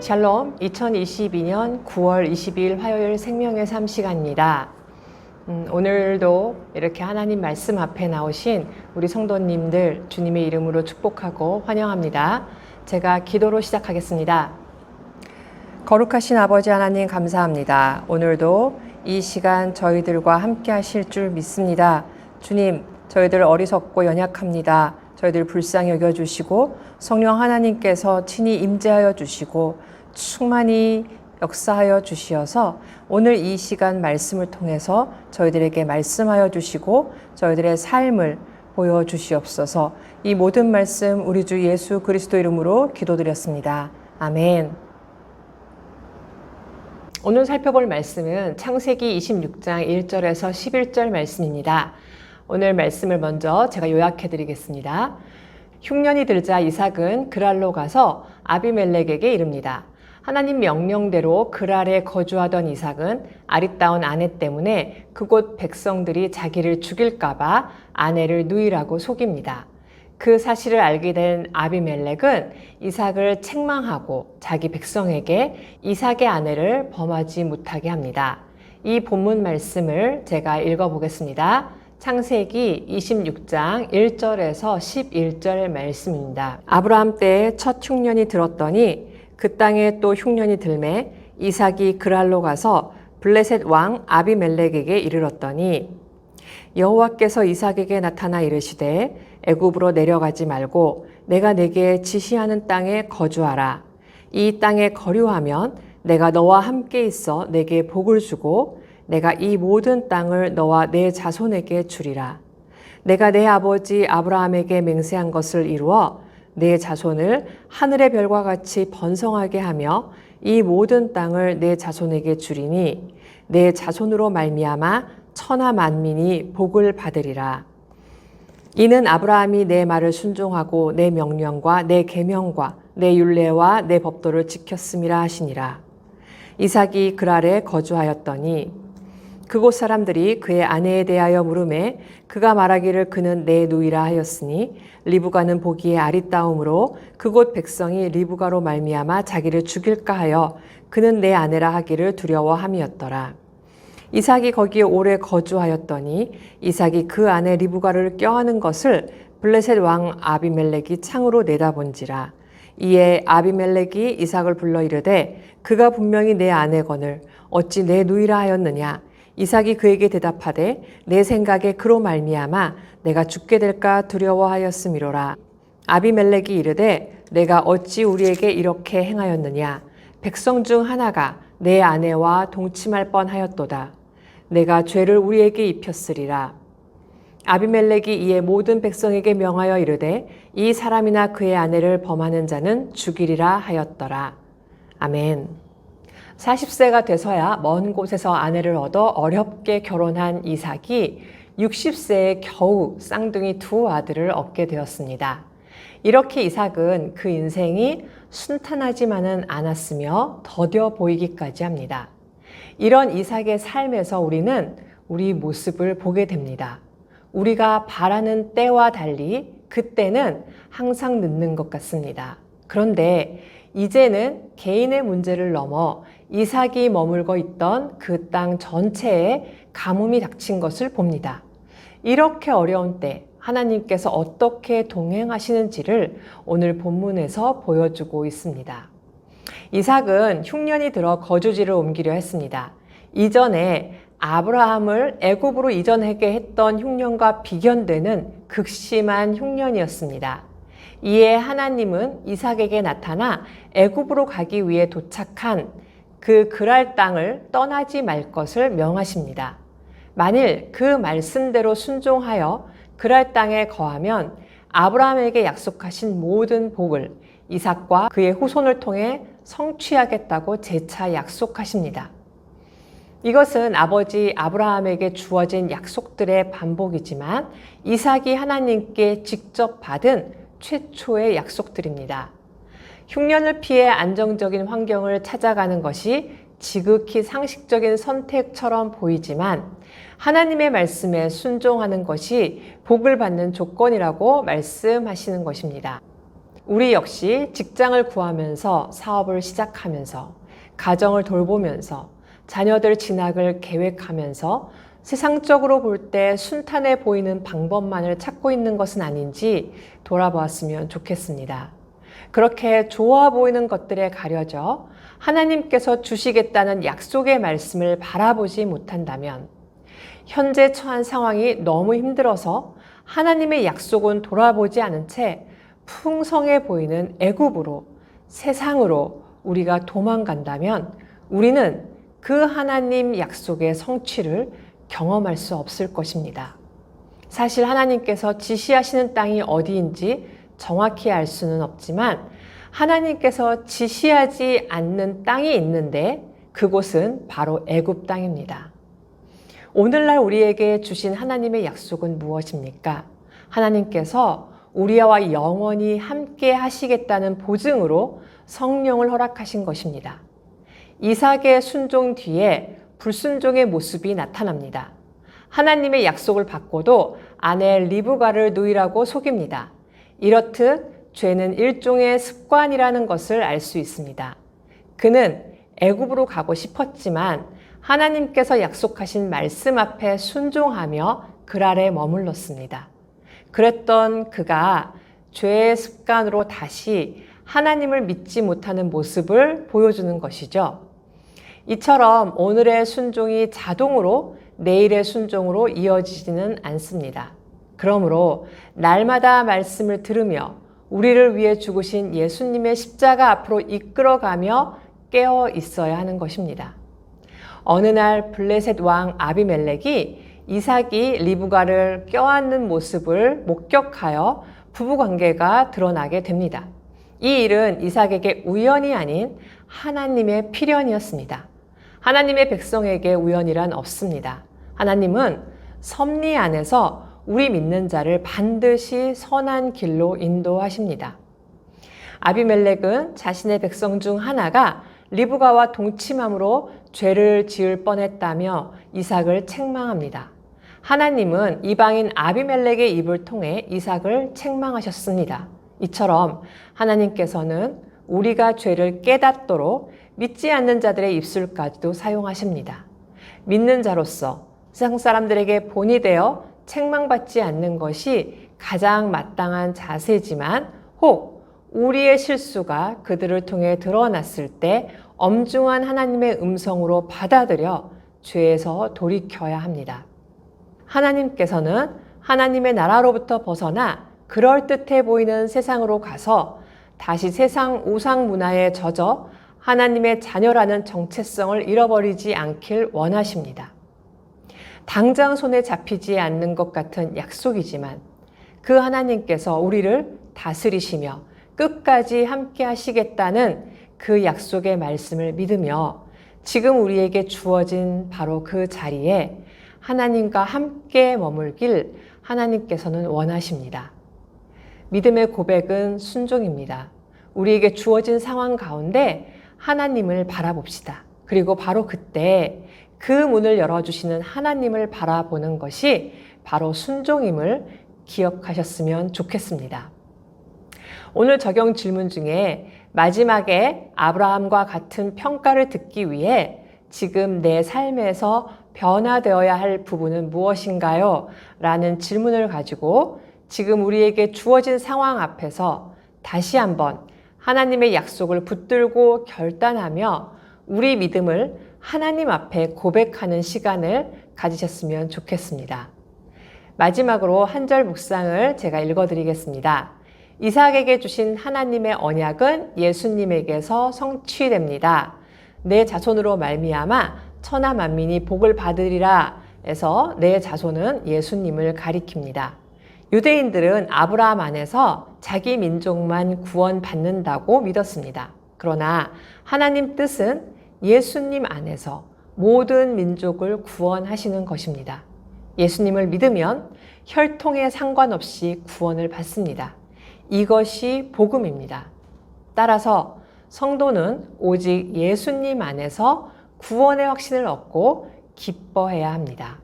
샬롬, 2022년 9월 22일 화요일 생명의 삶 시간입니다. 오늘도 이렇게 하나님 말씀 앞에 나오신 우리 성도님들 주님의 이름으로 축복하고 환영합니다. 제가 기도로 시작하겠습니다. 거룩하신 아버지 하나님 감사합니다. 오늘도 이 시간 저희들과 함께 하실 줄 믿습니다. 주님, 저희들 어리석고 연약합니다. 저희들 불쌍히 여겨주시고 성령 하나님께서 친히 임재하여 주시고 충만히 역사하여 주시어서 오늘 이 시간 말씀을 통해서 저희들에게 말씀하여 주시고 저희들의 삶을 보여주시옵소서. 이 모든 말씀 우리 주 예수 그리스도 이름으로 기도드렸습니다. 아멘. 오늘 살펴볼 말씀은 창세기 26장 1절에서 11절 말씀입니다. 오늘 말씀을 먼저 제가 요약해 드리겠습니다. 흉년이 들자 이삭은 그랄로 가서 아비멜렉에게 이릅니다. 하나님 명령대로 그랄에 거주하던 이삭은 아리따운 아내 때문에 그곳 백성들이 자기를 죽일까봐 아내를 누이라고 속입니다. 그 사실을 알게 된 아비멜렉은 이삭을 책망하고 자기 백성에게 이삭의 아내를 범하지 못하게 합니다. 이 본문 말씀을 제가 읽어보겠습니다. 창세기 26장 1절에서 11절 말씀입니다. 아브라함 때에 첫 흉년이 들었더니 그 땅에 또 흉년이 들매 이삭이 그랄로 가서 블레셋 왕 아비멜렉에게 이르렀더니 여호와께서 이삭에게 나타나 이르시되 애굽으로 내려가지 말고 내가 내게 지시하는 땅에 거주하라. 이 땅에 거류하면 내가 너와 함께 있어 내게 복을 주고 내가 이 모든 땅을 너와 내 자손에게 주리라. 내가 내 아버지 아브라함에게 맹세한 것을 이루어 내 자손을 하늘의 별과 같이 번성하게 하며 이 모든 땅을 내 자손에게 주리니 내 자손으로 말미암아 천하 만민이 복을 받으리라. 이는 아브라함이 내 말을 순종하고 내 명령과 내 계명과 내 율례와 내 법도를 지켰음이라 하시니라. 이삭이 그랄에 거주하였더니 그곳 사람들이 그의 아내에 대하여 물으매 그가 말하기를 그는 내 누이라 하였으니 리브가는 보기에 아리따움으로 그곳 백성이 리브가로 말미암아 자기를 죽일까 하여 그는 내 아내라 하기를 두려워함이었더라. 이삭이 거기에 오래 거주하였더니 이삭이 그 아내 리브가를 껴안은 것을 블레셋 왕 아비멜렉이 창으로 내다본지라. 이에 아비멜렉이 이삭을 불러 이르되 그가 분명히 내 아내거늘 어찌 내 누이라 하였느냐. 이삭이 그에게 대답하되 내 생각에 그로 말미암아 내가 죽게 될까 두려워하였음이로라. 아비멜렉이 이르되 내가 어찌 우리에게 이렇게 행하였느냐. 백성 중 하나가 내 아내와 동침할 뻔하였도다. 내가 죄를 우리에게 입혔으리라. 아비멜렉이 이에 모든 백성에게 명하여 이르되 이 사람이나 그의 아내를 범하는 자는 죽이리라 하였더라. 아멘. 40세가 돼서야 먼 곳에서 아내를 얻어 어렵게 결혼한 이삭이 60세에 겨우 쌍둥이 두 아들을 얻게 되었습니다. 이렇게 이삭은 그 인생이 순탄하지만은 않았으며 더뎌 보이기까지 합니다. 이런 이삭의 삶에서 우리는 우리 모습을 보게 됩니다. 우리가 바라는 때와 달리 그때는 항상 늦는 것 같습니다. 그런데 이제는 개인의 문제를 넘어 이삭이 머물고 있던 그 땅 전체에 가뭄이 닥친 것을 봅니다. 이렇게 어려운 때 하나님께서 어떻게 동행하시는지를 오늘 본문에서 보여주고 있습니다. 이삭은 흉년이 들어 거주지를 옮기려 했습니다. 이전에 아브라함을 애굽으로 이전하게 했던 흉년과 비견되는 극심한 흉년이었습니다. 이에 하나님은 이삭에게 나타나 애굽으로 가기 위해 도착한 그 그랄 땅을 떠나지 말 것을 명하십니다. 만일 그 말씀대로 순종하여 그랄 땅에 거하면 아브라함에게 약속하신 모든 복을 이삭과 그의 후손을 통해 성취하겠다고 재차 약속하십니다. 이것은 아버지 아브라함에게 주어진 약속들의 반복이지만 이삭이 하나님께 직접 받은 최초의 약속들입니다. 흉년을 피해 안정적인 환경을 찾아가는 것이 지극히 상식적인 선택처럼 보이지만 하나님의 말씀에 순종하는 것이 복을 받는 조건이라고 말씀하시는 것입니다. 우리 역시 직장을 구하면서 사업을 시작하면서 가정을 돌보면서 자녀들 진학을 계획하면서 세상적으로 볼 때 순탄해 보이는 방법만을 찾고 있는 것은 아닌지 돌아보았으면 좋겠습니다. 그렇게 좋아 보이는 것들에 가려져 하나님께서 주시겠다는 약속의 말씀을 바라보지 못한다면 현재 처한 상황이 너무 힘들어서 하나님의 약속은 돌아보지 않은 채 풍성해 보이는 애굽으로 세상으로 우리가 도망간다면 우리는 그 하나님 약속의 성취를 경험할 수 없을 것입니다. 사실 하나님께서 지시하시는 땅이 어디인지 정확히 알 수는 없지만 하나님께서 지시하지 않는 땅이 있는데 그곳은 바로 애굽 땅입니다. 오늘날 우리에게 주신 하나님의 약속은 무엇입니까? 하나님께서 우리와 영원히 함께 하시겠다는 보증으로 성령을 허락하신 것입니다. 이삭의 순종 뒤에 불순종의 모습이 나타납니다. 하나님의 약속을 받고도 아내 리브가를 누이라고 속입니다. 이렇듯 죄는 일종의 습관이라는 것을 알 수 있습니다. 그는 애굽으로 가고 싶었지만 하나님께서 약속하신 말씀 앞에 순종하며 그랄에 머물렀습니다. 그랬던 그가 죄의 습관으로 다시 하나님을 믿지 못하는 모습을 보여주는 것이죠. 이처럼 오늘의 순종이 자동으로 내일의 순종으로 이어지지는 않습니다. 그러므로 날마다 말씀을 들으며 우리를 위해 죽으신 예수님의 십자가 앞으로 이끌어가며 깨어 있어야 하는 것입니다. 어느 날 블레셋 왕 아비멜렉이 이삭이 리브가를 껴안는 모습을 목격하여 부부관계가 드러나게 됩니다. 이 일은 이삭에게 우연이 아닌 하나님의 필연이었습니다. 하나님의 백성에게 우연이란 없습니다. 하나님은 섭리 안에서 우리 믿는 자를 반드시 선한 길로 인도하십니다. 아비멜렉은 자신의 백성 중 하나가 리브가와 동침함으로 죄를 지을 뻔했다며 이삭을 책망합니다. 하나님은 이방인 아비멜렉의 입을 통해 이삭을 책망하셨습니다. 이처럼 하나님께서는 우리가 죄를 깨닫도록 믿지 않는 자들의 입술까지도 사용하십니다. 믿는 자로서 세상 사람들에게 본이 되어 책망받지 않는 것이 가장 마땅한 자세지만 혹 우리의 실수가 그들을 통해 드러났을 때 엄중한 하나님의 음성으로 받아들여 죄에서 돌이켜야 합니다. 하나님께서는 하나님의 나라로부터 벗어나 그럴듯해 보이는 세상으로 가서 다시 세상 우상 문화에 젖어 하나님의 자녀라는 정체성을 잃어버리지 않길 원하십니다. 당장 손에 잡히지 않는 것 같은 약속이지만 그 하나님께서 우리를 다스리시며 끝까지 함께 하시겠다는 그 약속의 말씀을 믿으며 지금 우리에게 주어진 바로 그 자리에 하나님과 함께 머물길 하나님께서는 원하십니다. 믿음의 고백은 순종입니다. 우리에게 주어진 상황 가운데 하나님을 바라봅시다. 그리고 바로 그때 그 문을 열어주시는 하나님을 바라보는 것이 바로 순종임을 기억하셨으면 좋겠습니다. 오늘 적용 질문 중에 마지막에 아브라함과 같은 평가를 듣기 위해 지금 내 삶에서 변화되어야 할 부분은 무엇인가요? 라는 질문을 가지고 지금 우리에게 주어진 상황 앞에서 다시 한번 하나님의 약속을 붙들고 결단하며 우리 믿음을 하나님 앞에 고백하는 시간을 가지셨으면 좋겠습니다. 마지막으로 한 절 묵상을 제가 읽어드리겠습니다. 이삭에게 주신 하나님의 언약은 예수님에게서 성취됩니다. 내 자손으로 말미암아 천하 만민이 복을 받으리라 해서 내 자손은 예수님을 가리킵니다. 유대인들은 아브라함 안에서 자기 민족만 구원받는다고 믿었습니다. 그러나 하나님 뜻은 예수님 안에서 모든 민족을 구원하시는 것입니다. 예수님을 믿으면 혈통에 상관없이 구원을 받습니다. 이것이 복음입니다. 따라서 성도는 오직 예수님 안에서 구원의 확신을 얻고 기뻐해야 합니다.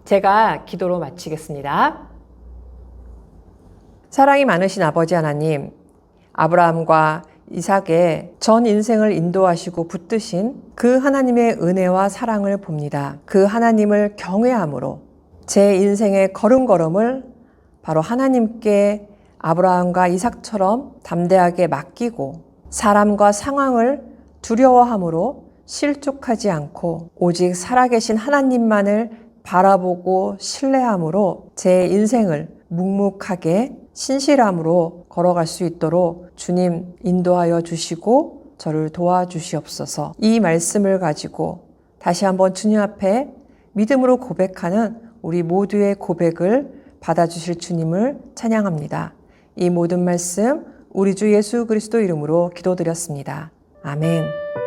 제가 기도로 마치겠습니다. 사랑이 많으신 아버지 하나님, 아브라함과 이삭의 전 인생을 인도하시고 붙드신 그 하나님의 은혜와 사랑을 봅니다. 그 하나님을 경외함으로 제 인생의 걸음걸음을 바로 하나님께 아브라함과 이삭처럼 담대하게 맡기고 사람과 상황을 두려워함으로 실족하지 않고 오직 살아계신 하나님만을 바라보고 신뢰함으로 제 인생을 묵묵하게 신실함으로 걸어갈 수 있도록 주님 인도하여 주시고 저를 도와주시옵소서. 이 말씀을 가지고 다시 한번 주님 앞에 믿음으로 고백하는 우리 모두의 고백을 받아주실 주님을 찬양합니다. 이 모든 말씀 우리 주 예수 그리스도 이름으로 기도드렸습니다. 아멘.